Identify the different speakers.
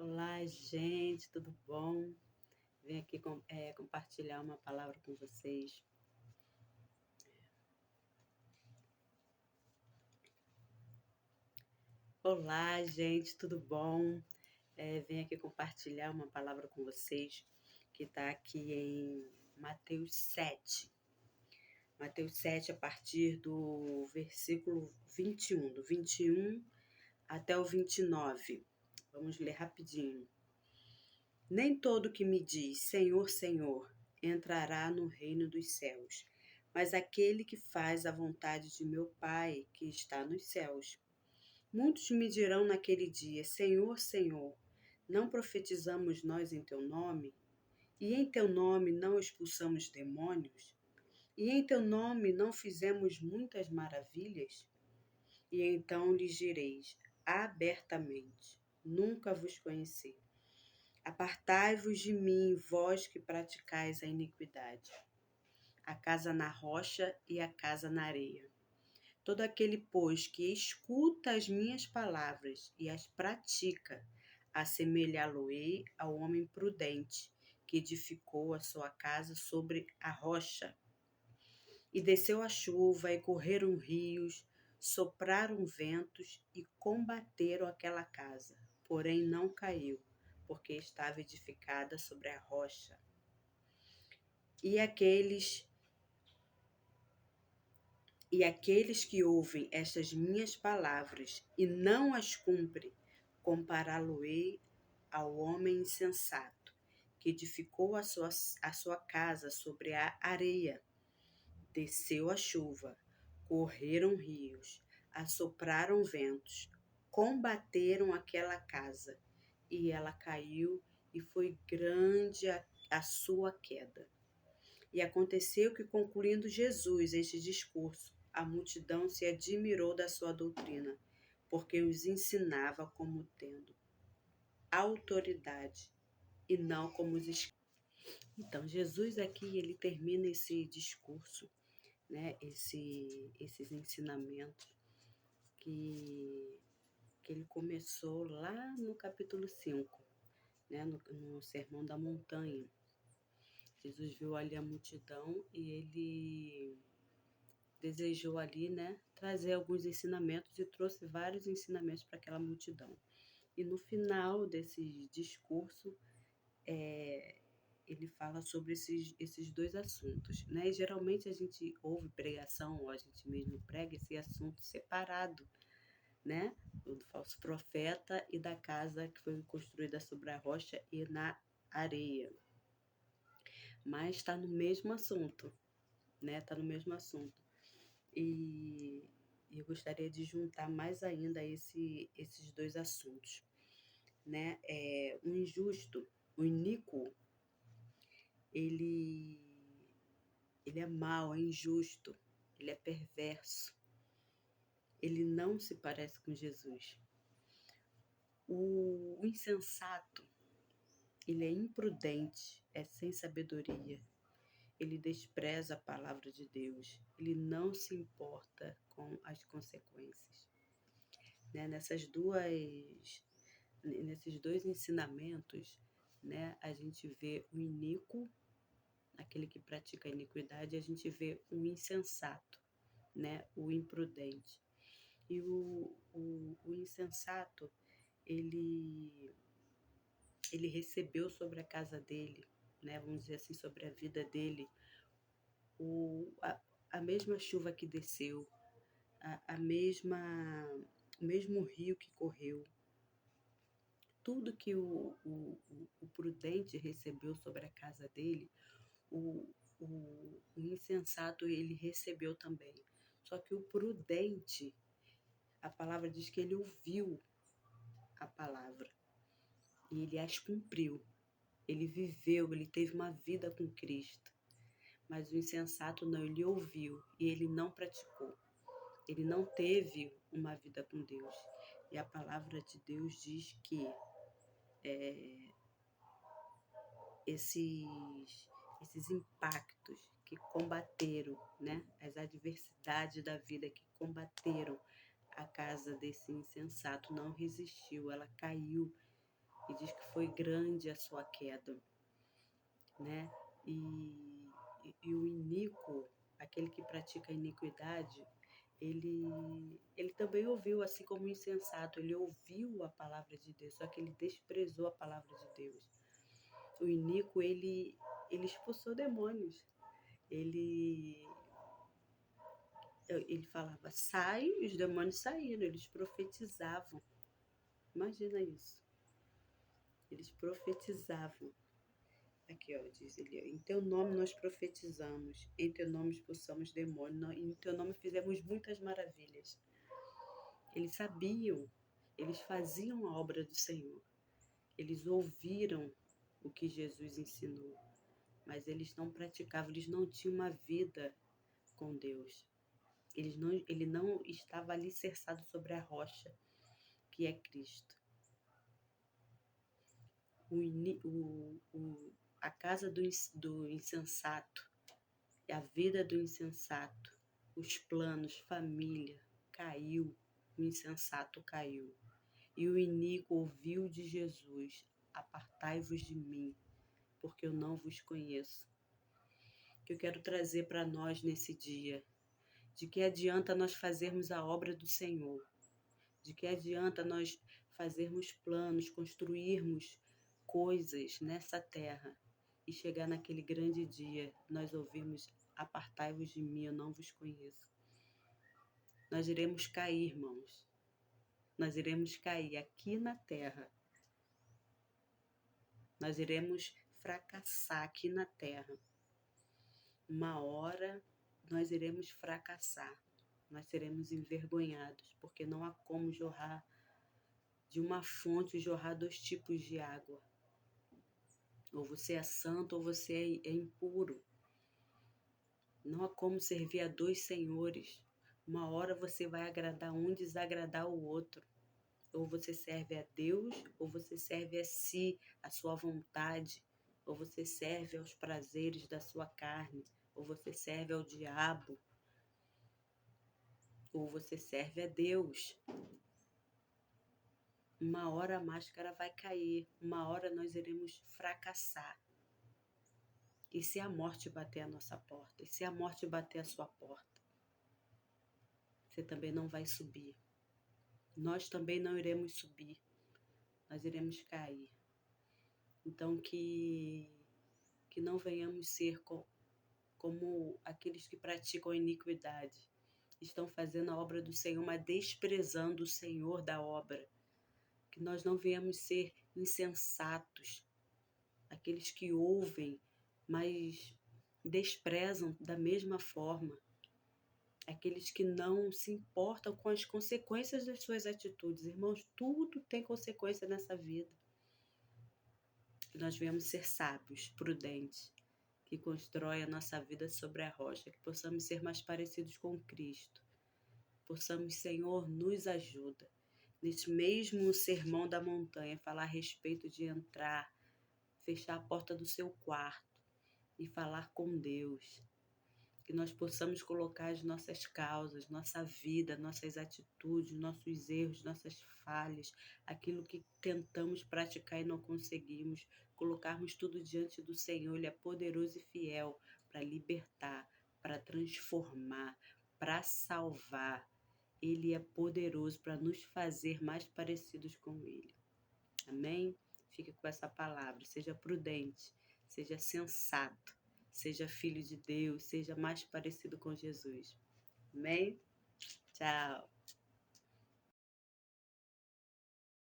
Speaker 1: Olá, gente, tudo bom? Venho aqui compartilhar uma palavra com vocês. Olá, gente, tudo bom? Venho aqui compartilhar uma palavra com vocês que está aqui em Mateus 7. Mateus 7, a partir do versículo 21, do 21 até o 29. Vamos ler rapidinho. Nem todo que me diz Senhor, Senhor, entrará no reino dos céus, mas aquele que faz a vontade de meu Pai que está nos céus. Muitos me dirão naquele dia: Senhor, Senhor, não profetizamos nós em teu nome? E em teu nome não expulsamos demônios? E em teu nome não fizemos muitas maravilhas? E então lhes direis abertamente: Nunca vos conheci. Apartai-vos de mim, vós que praticais a iniquidade. A casa na rocha e a casa na areia. Todo aquele, pois, que escuta as minhas palavras e as pratica, assemelhá-lo-ei ao homem prudente, que edificou a sua casa sobre a rocha. E desceu a chuva, e correram rios, sopraram ventos, e combateram aquela casa. Porém não caiu, porque estava edificada sobre a rocha. E aqueles que ouvem estas minhas palavras e não as cumprem, compará-lo-ei ao homem insensato, que edificou a sua casa sobre a areia. Desceu a chuva, correram rios, assopraram ventos, combateram aquela casa, e ela caiu, e foi grande a sua queda. E aconteceu que, concluindo Jesus este discurso, a multidão se admirou da sua doutrina, porque os ensinava como tendo autoridade e não como os escribas. Então, Jesus aqui, ele termina esse discurso, né, esses ensinamentos que, que ele começou lá no capítulo 5, né, no Sermão da Montanha. Jesus viu ali a multidão e ele desejou ali, né, trazer alguns ensinamentos e trouxe vários ensinamentos para aquela multidão. E no final desse discurso, ele fala sobre esses dois assuntos, né? E geralmente a gente ouve pregação, ou a gente mesmo prega esse assunto separado, né? O do falso profeta e da casa que foi construída sobre a rocha e na areia. Mas está no mesmo assunto, né? Está no mesmo assunto. E eu gostaria de juntar mais ainda esses dois assuntos, né? O injusto, o iníquo, ele, ele é mau, é injusto, ele é perverso, ele não se parece com Jesus. O insensato, ele é imprudente, é sem sabedoria, ele despreza a palavra de Deus, ele não se importa com as consequências. Né? Nesses dois ensinamentos, né, a gente vê o iníquo, aquele que pratica a iniquidade, a gente vê o insensato, né, o imprudente. E o insensato, ele, ele recebeu sobre a casa dele, né, vamos dizer assim, sobre a vida dele, o, a, a mesma chuva que desceu, o mesmo rio que correu, tudo que o prudente recebeu sobre a casa dele, o insensato ele recebeu também. Só que o prudente, a palavra diz que ele ouviu a palavra e ele as cumpriu. Ele viveu, ele teve uma vida com Cristo. Mas o insensato não, ele ouviu e ele não praticou. Ele não teve uma vida com Deus. E a palavra de Deus diz que esses impactos que combateram, né, as adversidades da vida que combateram a casa desse insensato não resistiu, ela caiu, e diz que foi grande a sua queda, né? E o iníquo, aquele que pratica a iniquidade, ele também ouviu, assim como o insensato, ele ouviu a palavra de Deus, só que ele desprezou a palavra de Deus. O iníquo, ele expulsou demônios. Ele falava, sai, e os demônios saíram, eles profetizavam. Imagina isso. Eles profetizavam. Aqui, ó, diz ele, em teu nome nós profetizamos, em teu nome expulsamos demônios, em teu nome fizemos muitas maravilhas. Eles sabiam, eles faziam a obra do Senhor. Eles ouviram o que Jesus ensinou, mas eles não praticavam, eles não tinham uma vida com Deus. Ele não estava alicerçado sobre a rocha, que é Cristo. A casa do insensato, a vida do insensato, os planos, família, caiu, o insensato caiu. E o iníquo ouviu de Jesus, apartai-vos de mim, porque eu não vos conheço. Que eu quero trazer para nós nesse dia, de que adianta nós fazermos a obra do Senhor, de que adianta nós fazermos planos, construirmos coisas nessa terra e chegar naquele grande dia, nós ouvirmos, apartai-vos de mim, eu não vos conheço. Nós iremos cair, irmãos. Nós iremos cair aqui na terra. Nós iremos fracassar aqui na terra. Uma hora nós iremos fracassar. Nós seremos envergonhados, porque não há como jorrar de uma fonte, jorrar 2 tipos de água. Ou você é santo ou você é impuro. Não há como servir a 2 senhores. Uma hora você vai agradar um e desagradar o outro. Ou você serve a Deus, ou você serve a si, a sua vontade, ou você serve aos prazeres da sua carne, ou você serve ao diabo, ou você serve a Deus. Uma hora a máscara vai cair, uma hora nós iremos fracassar. E se a morte bater a nossa porta? E se a morte bater a sua porta? Você também não vai subir. Nós também não iremos subir. Nós iremos cair. Então que não venhamos ser como aqueles que praticam a iniquidade. Estão fazendo a obra do Senhor, mas desprezando o Senhor da obra. Que nós não venhamos ser insensatos. Aqueles que ouvem, mas desprezam da mesma forma. Aqueles que não se importam com as consequências das suas atitudes. Irmãos, tudo tem consequência nessa vida. Que nós venhamos ser sábios, prudentes, que constrói a nossa vida sobre a rocha, que possamos ser mais parecidos com Cristo. Possamos, Senhor, nos ajuda. Nesse mesmo sermão da montanha, falar a respeito de entrar, fechar a porta do seu quarto e falar com Deus. Que nós possamos colocar as nossas causas, nossa vida, nossas atitudes, nossos erros, nossas falhas, aquilo que tentamos praticar e não conseguimos, colocarmos tudo diante do Senhor. Ele é poderoso e fiel para libertar, para transformar, para salvar. Ele é poderoso para nos fazer mais parecidos com Ele. Amém? Fique com essa palavra. Seja prudente, seja sensato, seja filho de Deus, seja mais parecido com Jesus. Amém? Tchau.